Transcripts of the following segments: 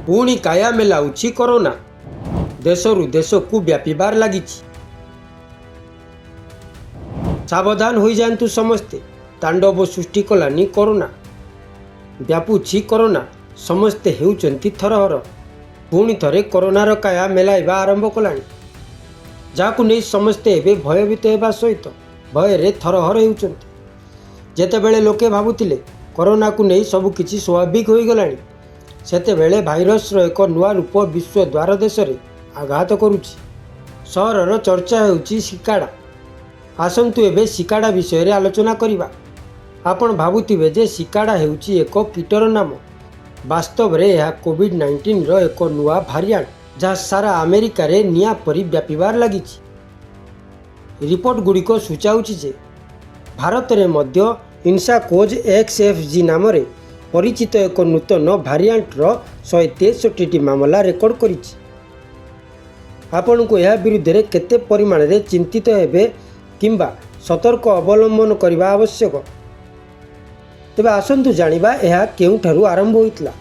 पुणी काया मेलाउछि कोरोना देशरू देशकू व्यापीबार लागिछि। सावधान हो जातु समस्ते, तांडव सृष्टि कलानी कोरोना। व्यापुछि कोरोना, समस्ते हेउचंती थरहर। पुणी थरे कोरोनार काया मेलाइबा आरंभ कलानी, जाकु नहीं समस्ते एबे भयभीत हेबा सहित भୟରେ थरहर हेउचंती। जेतेबेले लोके भाबुतिले कोरोना को नहीं सबकिछि स्वाभाविक हो गलानी, सेतेबेले भाइरसर एक नुआ रूप विश्व द्वार देश में आघात करुछि। सहरर चर्चा हेउछि सिकाडा। आसंतु एबे सिकाडा विषय रे आलोचना करिबा। आपण भाबुथिबे जे सिकाडा हेउछि एक कीटर नाम। वास्तव रे यह कोविड-19 रो एक नुआ भारिएंट जहाँ सारा अमेरिका रे निया परि व्यापीबार लागिछि। रिपोर्ट गुड़िक सूचाउछि जे भारत रे मध्य इन्साकोज XFG नाम रे परिचित एक नूतन भारिएंट रो 163 मामला रेकर्ड करिछि। आपण को यह विरुद्ध रे केते परिमाण रे चिंतित हेबे किंबा सतर्क अवलंबन करने आवश्यक। तेबे आसंतु जानिबा यह केउठारु आरंभ होइतला।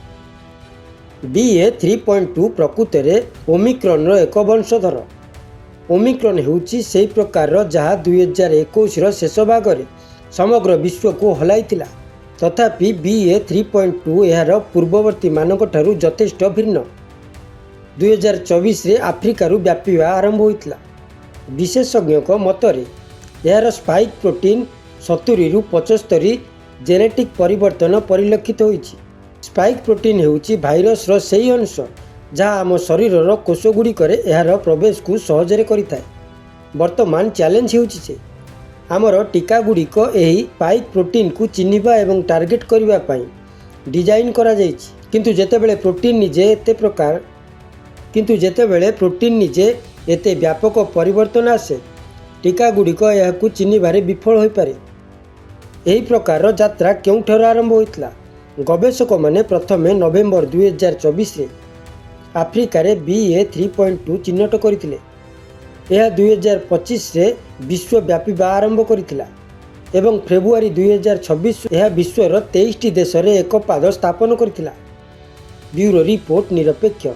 BA.3.2 प्रकृत में ओमिक्रॉन रो एक वंशधर। ओमिक्रॉन हेउछि सेही प्रकार जहाँ 2021 रो शेष भाग रे समग्र विश्व को हलाइतिला। तथापि BA.3.2 यार पूर्ववर्ती मानक ठारु यथेष्ट भिन्न। 2024 रे आफ्रिकारु व्यापीबा आरंभ होइतला। विशेषज्ञक मतरे यार स्पाइक प्रोटीन 70 रु 75 जेनेटिक परिवर्तन परिलक्षित होइछि। स्पाइक प्रोटीन हेउछि भाइरस रो सेही अंश जहाँ आम शरीरर कोषगुड़िक यार प्रवेश को सहजरे करिथाए। वर्तमान चैलेंज हेउछि जे आमर टीकागुड़िक एही स्पाइक प्रोटीन को चिन्हिबा एवं टार्गेट करिबा पई डिजाइन करा जाइछि। किंतु जेतेबेले प्रोटीन निजे एते व्यापक परिवर्तन आसे, टीकागुड़िक याकू चिन्हिबारे विफल होई पारे। एही प्रकार यात्रा केउठार आरंभ होइतला। गवेषक माने प्रथमे नवेम्बर 2024 रे आफ्रिका रे BA.3.2 चिन्हट करथिले। यह 2025 रे विश्व व्यापीबा आरंभ करिथिला एवं फेब्रुआरी 2026 यह विश्वर 23 देश रे एक पाद स्थापन करिथिला। ब्यूरो रिपोर्ट निरपेक्ष।